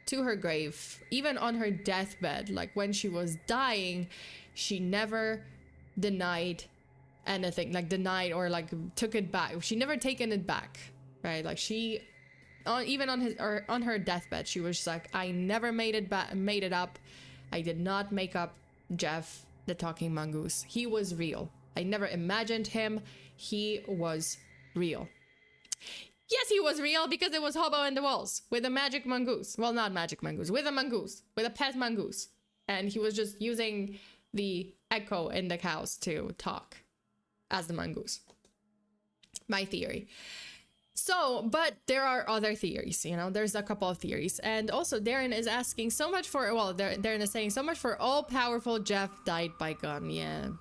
to her grave. Even on her deathbed, like when she was dying, she never denied anything, like denied or like took it back. She never taken it back, right? Like she, even on her deathbed, she was just like, I never made it up. I did not make up Gef the Talking Mongoose. He was real. I never imagined him. He was real. Yes, he was real, because it was Hobo in the walls with a magic mongoose. Well, not magic mongoose, with a mongoose, with a pet mongoose. And he was just using the echo in the house to talk as the mongoose. My theory. So, but there are other theories, you know, there's a couple of theories. And also Darren is asking so much for, well, Darren is saying so much for all-powerful Gef died by gun.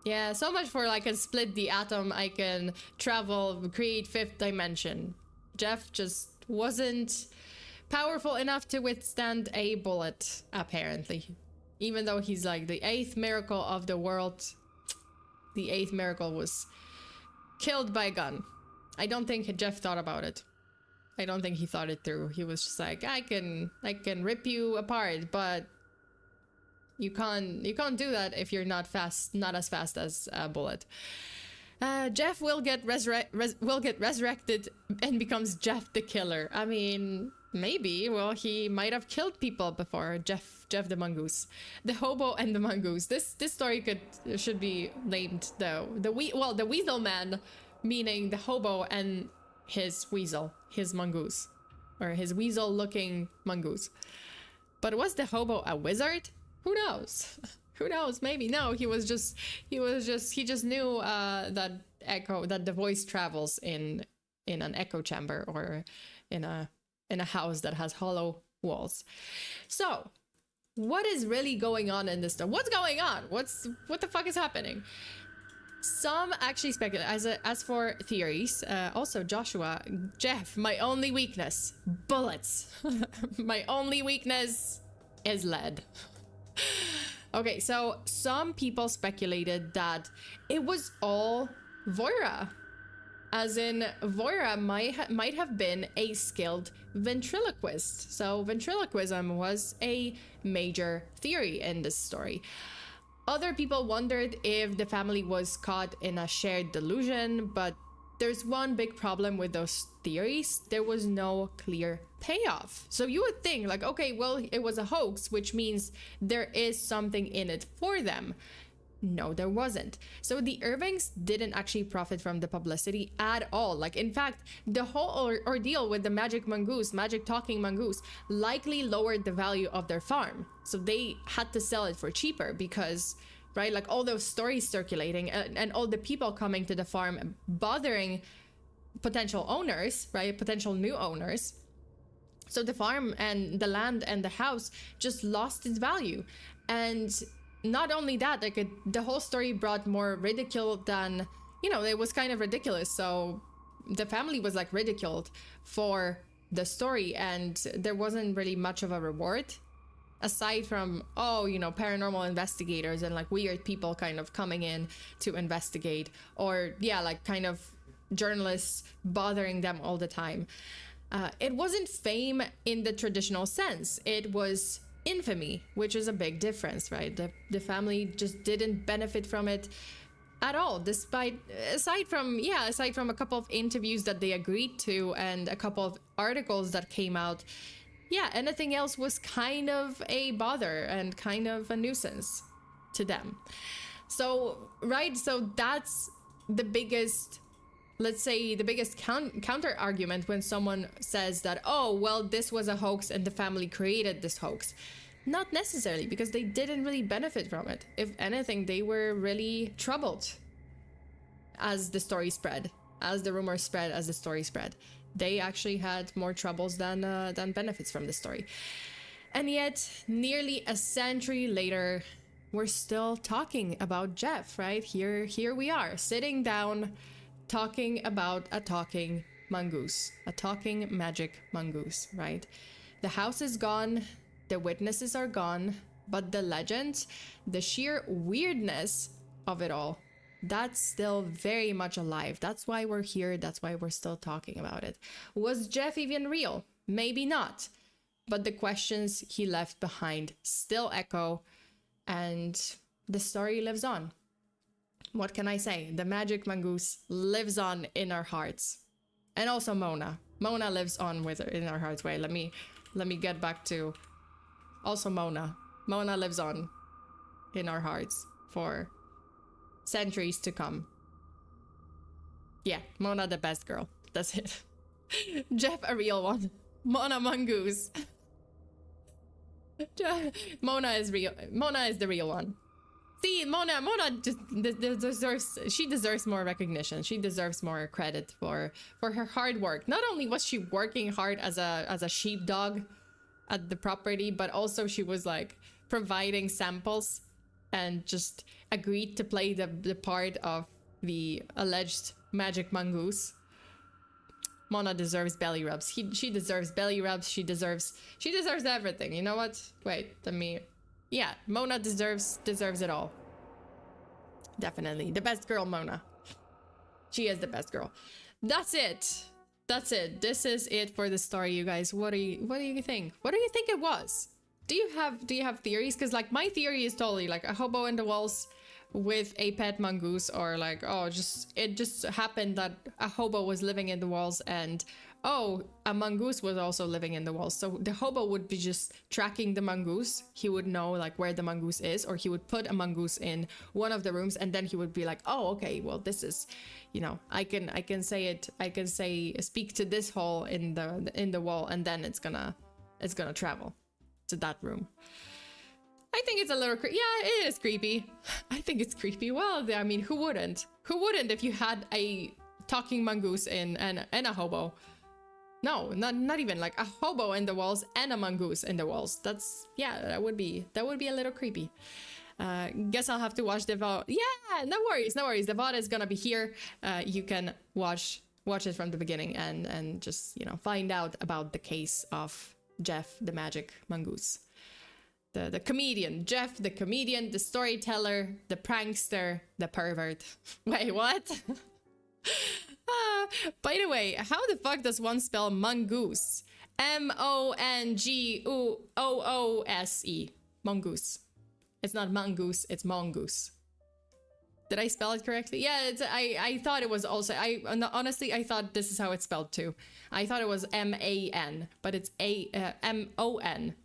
Yeah, so much for like a split the atom, I can travel, create fifth dimension. Gef just wasn't powerful enough to withstand a bullet, apparently. Even though he's like the 8th miracle of the world, the 8th miracle was killed by a gun. I don't think Gef thought about it. I don't think he thought it through. He was just like, I can rip you apart, but you can't do that if you're not as fast as a bullet. Gef will get resurrected and becomes Gef the Killer. I mean, maybe. Well, he might have killed people before. Gef the Mongoose, the Hobo and the Mongoose. This story should be named the Weasel Man, meaning the Hobo and his weasel, his mongoose, or his weasel-looking mongoose. But was the Hobo a wizard? Who knows? Who knows? Maybe. No, he just knew that the voice travels in an echo chamber, or in a house that has hollow walls. So, what is really going on in this story? What's going on? What the fuck is happening? Some actually speculate. As for theories, also Joshua, Gef, my only weakness, bullets. My only weakness is lead. Okay, so some people speculated that it was all Voira. As in, Voira might have been a skilled ventriloquist. So ventriloquism was a major theory in this story. Other people wondered if the family was caught in a shared delusion, but there's one big problem with those theories. There was no clear payoff. So you would think like, okay, well, it was a hoax, which means there is something in it for them. No, there wasn't. So the Irvings didn't actually profit from the publicity at all. Like, in fact, the whole ordeal with the magic talking mongoose, likely lowered the value of their farm. So they had to sell it for cheaper because, right, like all those stories circulating and all the people coming to the farm bothering potential owners, right, potential new owners. So the farm and the land and the house just lost its value. And not only that, like the whole story brought more ridicule than, you know, it was kind of ridiculous. So the family was like ridiculed for the story, and there wasn't really much of a reward aside from, oh, you know, paranormal investigators and like weird people kind of coming in to investigate, or yeah, like kind of journalists bothering them all the time. It wasn't fame in the traditional sense. It was infamy, which is a big difference, right? The family just didn't benefit from it at all, aside from a couple of interviews that they agreed to and a couple of articles that came out. Yeah, anything else was kind of a bother and kind of a nuisance to them. So, right, so that's the biggest, let's say, the biggest counter argument when someone says that, oh, well, this was a hoax and the family created this hoax. Not necessarily, because they didn't really benefit from it. If anything, they were really troubled as the story spread, as the rumors spread, as the story spread. They actually had more troubles than benefits from the story. And yet, nearly a century later, we're still talking about Gef, right? Here we are, sitting down, talking about a talking mongoose, a talking magic mongoose, right? The house is gone, the witnesses are gone, but the legend, the sheer weirdness of it all, that's still very much alive. That's why we're here. That's why we're still talking about it. Was Gef even real? Maybe not. But the questions he left behind still echo, and the story lives on. What can I say? The magic mongoose lives on in our hearts. And also Mona. Mona lives on in our hearts. Wait, let me get back to also Mona. Mona lives on in our hearts for centuries to come. Yeah, Mona the best girl. That's it. Gef a real one. Mona mongoose. Mona is real. Mona is the real one. See, Mona just deserves more recognition. She deserves more credit for her hard work. Not only was she working hard as a sheepdog at the property, but also she was like providing samples and just agreed to play the part of the alleged magic mongoose. Mona deserves belly rubs. She deserves belly rubs. She deserves everything. You know what? Wait, yeah, Mona deserves it all. Definitely. The best girl, Mona. She is the best girl. That's it. That's it. This is it for the story, you guys. What do you think? What do you think it was? Do you have theories? Because like my theory is totally like a hobo in the walls with a pet mongoose, or like, oh, it just happened that a hobo was living in the walls, and oh, a mongoose was also living in the walls. So the hobo would be just tracking the mongoose. He would know like where the mongoose is, or he would put a mongoose in one of the rooms, and then he would be like, oh, okay, well, this is, you know, I can speak to this hole in the wall, and then it's gonna travel to that room. I think it's a little yeah, it is creepy. I think it's creepy. Well, I mean, who wouldn't? Who wouldn't if you had a talking mongoose and a hobo? No, not even like a hobo in the walls and a mongoose in the walls. That's, yeah, that would be a little creepy. Guess I'll have to watch the VOD. Yeah, no worries. The VOD is gonna be here. You can watch it from the beginning and just, you know, find out about the case of Gef the magic mongoose. The comedian, Gef the comedian, the storyteller, the prankster, the pervert. Wait, what? By the way, how the fuck does one spell mongoose? M-O-N-G-O-O-S-E. Mongoose. It's not mongoose, it's mongoose. Did I spell it correctly? Yeah, I thought it was also, honestly, I thought this is how it's spelled too. I thought it was M-A-N, but it's M-O-N-G-O-O-S-E.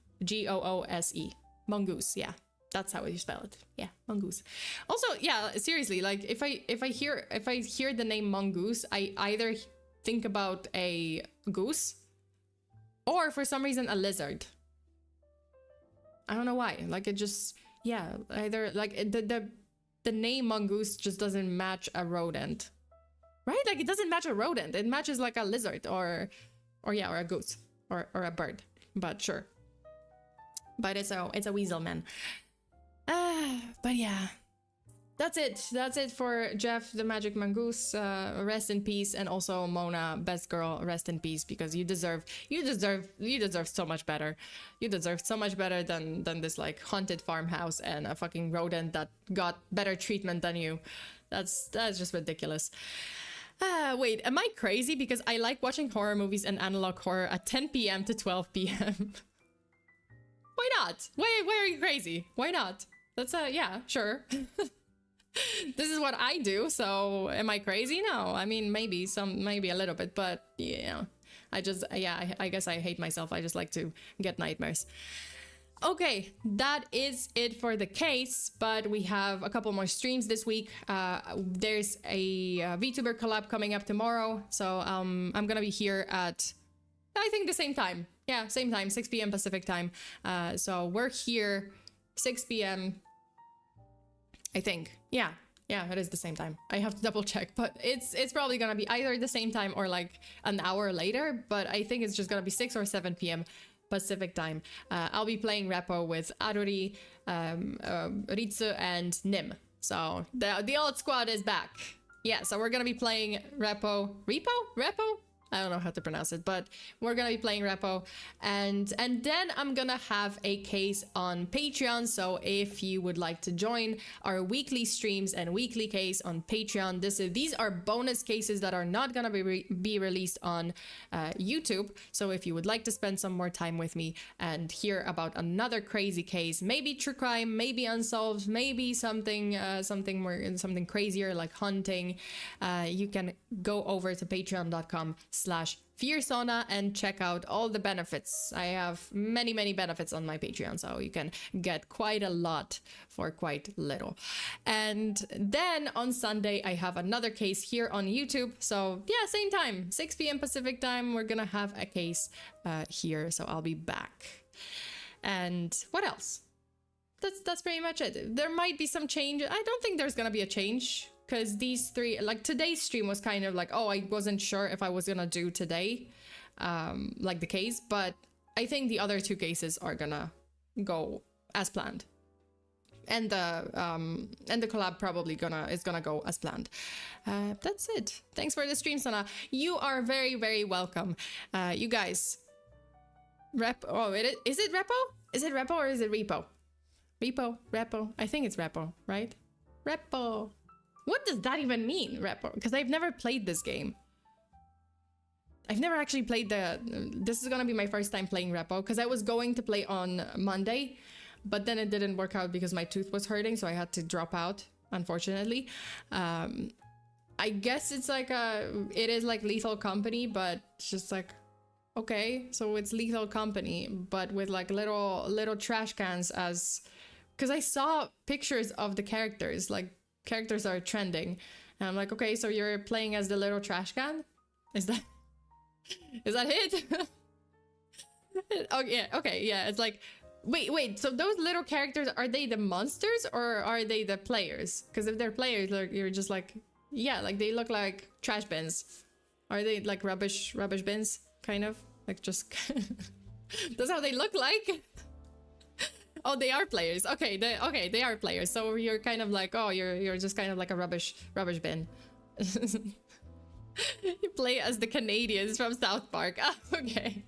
Mongoose, yeah. That's how you spell it. Yeah, mongoose. Also, yeah, seriously, like if I hear the name mongoose, I either think about a goose or for some reason a lizard. I don't know why. Like it just, yeah, either like the name mongoose just doesn't match a rodent. Right? Like it doesn't match a rodent. It matches like a lizard or a goose or a bird. But sure. But it's a weasel, man. But yeah, that's it for Gef the magic mongoose. Rest in peace, and also Mona, best girl, rest in peace, because you deserve so much better. You deserve so much better than this like haunted farmhouse and a fucking rodent that got better treatment than you. That's just ridiculous. Wait, am I crazy? Because I like watching horror movies and analog horror at 10 p.m. to 12 p.m. Why not? Why are you crazy? Why not? That's yeah, sure. This is what I do, so am I crazy? No, I mean, maybe a little bit, but yeah, I guess I hate myself. I just like to get nightmares. Okay, that is it for the case, but we have a couple more streams this week. There's a VTuber collab coming up tomorrow, so I'm gonna be here at, I think, the same time. Yeah, same time, 6 p.m. Pacific time. So we're here 6 p.m. I think. Yeah, it is the same time. I have to double check, but it's probably gonna be either the same time or like an hour later, but I think it's just gonna be 6 or 7 p.m. Pacific time. I'll be playing Repo with Aruri, Ritsu, and Nim. So the old squad is back. Yeah, so we're gonna be playing Repo. I don't know how to pronounce it, but we're gonna be playing Repo, and then I'm gonna have a case on Patreon. So if you would like to join our weekly streams and weekly case on Patreon, these are bonus cases that are not gonna be released on YouTube. So if you would like to spend some more time with me and hear about another crazy case, maybe true crime, maybe unsolved, maybe something crazier like hunting, you can go over to patreon.com/FEARSONA and check out all the benefits. I have many benefits on my Patreon, so you can get quite a lot for quite little. And then on Sunday, I have another case here on YouTube. So yeah, same time, 6 p.m. Pacific time, we're gonna have a case here. So I'll be back. And what else? That's pretty much it. There might be some change. I don't think there's gonna be a change, because these three, like today's stream was kind of like, oh, I wasn't sure if I was gonna do today, like the case, but I think the other two cases are gonna go as planned, and the collab probably is gonna go as planned. That's it. Thanks for the stream, Sana. You are very welcome. You guys, oh, is it Repo? Is it Repo or is it Repo? Repo. I think it's Repo, right? Repo. What does that even mean, Repo? Because I've never played this game. I've never actually played this is gonna be my first time playing Repo, because I was going to play on Monday, but then it didn't work out because my tooth was hurting, so I had to drop out, unfortunately. I guess it's like it is like Lethal Company, but it's just like, okay, so it's Lethal Company, but with like little trash cans as, because I saw pictures of the characters, like characters are trending, and I'm like, okay, so you're playing as the little trash can? Is that it? Oh yeah, okay, yeah, it's like, wait, so those little characters, are they the monsters or are they the players? Because if they're players, like, you're just like, yeah, like they look like trash bins. Are they like rubbish bins, kind of? Like just that's how they look like. Oh, they are players. Okay, they are players. So you're kind of like, oh, you're just kind of like a rubbish bin. You play as the Canadians from South Park. Oh, okay.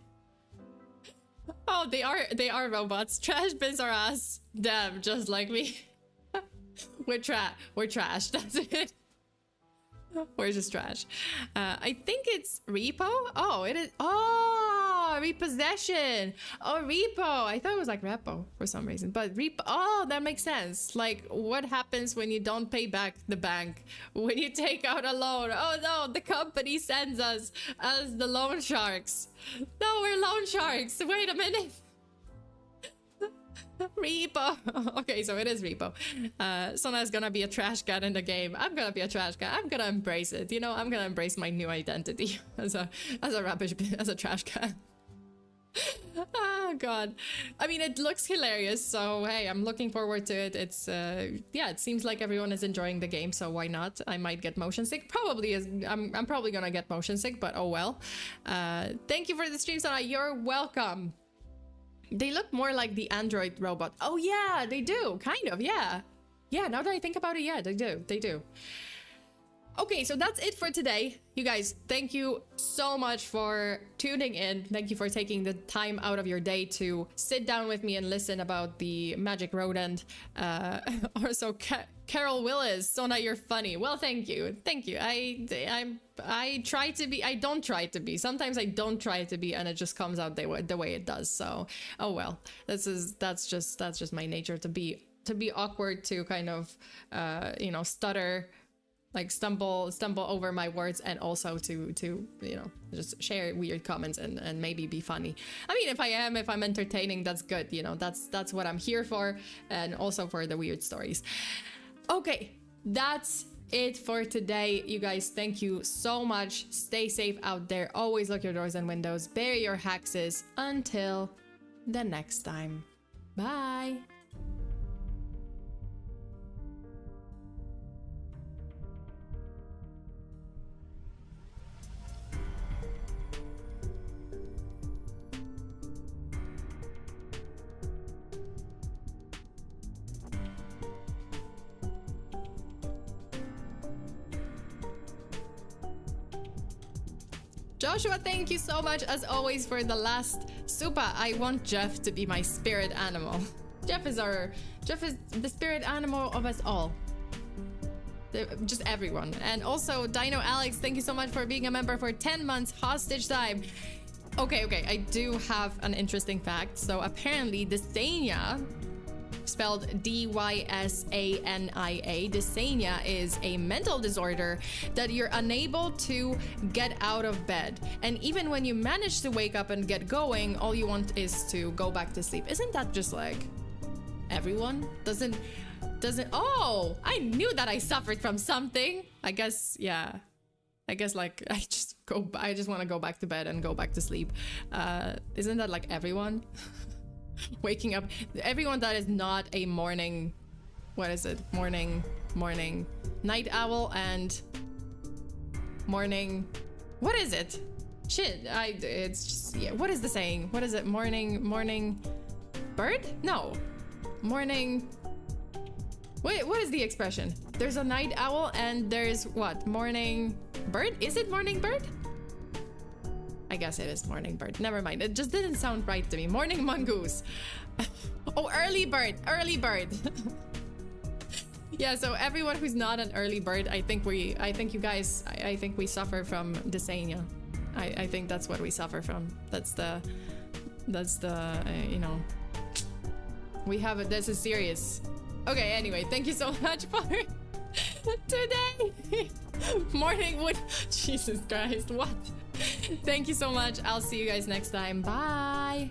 Oh, they are robots. Trash bins are us. Damn, just like me. We're trash. That's it. We're just trash. I think it's Repo. Oh, it is. Oh, repossession. Oh, Repo. I thought it was like Repo for some reason, but Repo. Oh, that makes sense. Like, what happens when you don't pay back the bank? When you take out a loan? Oh no, the company sends us as the loan sharks. No, we're loan sharks. Wait a minute. Repo. Okay, so it is Repo. Sona's gonna be a trash can in the game. I'm gonna be a trash can. I'm gonna embrace it. You know, I'm gonna embrace my new identity as a trash can. Oh god. I mean, it looks hilarious, so hey, I'm looking forward to it. It's yeah, it seems like everyone is enjoying the game, so why not? I might get motion sick. Probably is. I'm probably gonna get motion sick, but oh well. Thank you for the stream, Sona. You're welcome. They look more like the android robot. Oh yeah, they do, kind of, yeah. Yeah, now that I think about it, yeah, they do. Okay, so that's it for today. You guys, thank you so much for tuning in. Thank you for taking the time out of your day to sit down with me and listen about the magic rodent. Also, Carol Willis, Sona, you're funny. Well, thank you. I try to be. I don't try to be. Sometimes I don't try to be, and it just comes out the way it does. So, oh well. That's just my nature, to be awkward, to kind of you know, stutter, like stumble over my words, and also to you know, just share weird comments and maybe be funny. I mean, if I'm entertaining, that's good, you know. That's what I'm here for, and also for the weird stories. Okay, that's it for today. You guys, thank you so much. Stay safe out there. Always lock your doors and windows. Bury your hexes. Until the next time. Bye. Joshua, thank you so much as always for the last Supa. I want Gef to be my spirit animal. Gef is the spirit animal of us all. Just everyone. And also Dino Alex, thank you so much for being a member for 10 months hostage time. Okay, I do have an interesting fact. So apparently dysania, spelled D-Y-S-A-N-I-A, dysania is a mental disorder that you're unable to get out of bed. And even when you manage to wake up and get going, all you want is to go back to sleep. Isn't that just like everyone? Doesn't oh, I knew that I suffered from something. I guess, yeah. I guess like I just want to go back to bed and go back to sleep. Isn't that like everyone? Waking up, everyone that is not a morning, what is it? Morning, night owl and morning, what is it? Shit, it's just, yeah, what is the saying? What is it? Morning bird? No, morning. Wait, what is the expression? There's a night owl and there's what? Morning bird? Is it morning bird? I guess it is morning bird. Never mind. It just didn't sound right to me. Morning mongoose. Oh, early bird. Yeah, so everyone who's not an early bird, I think we suffer from dysania. I think that's what we suffer from. That's the you know, we have it. This is serious. Okay, anyway, thank you so much for today. Morning wood. Jesus Christ, what? Thank you so much. I'll see you guys next time. Bye.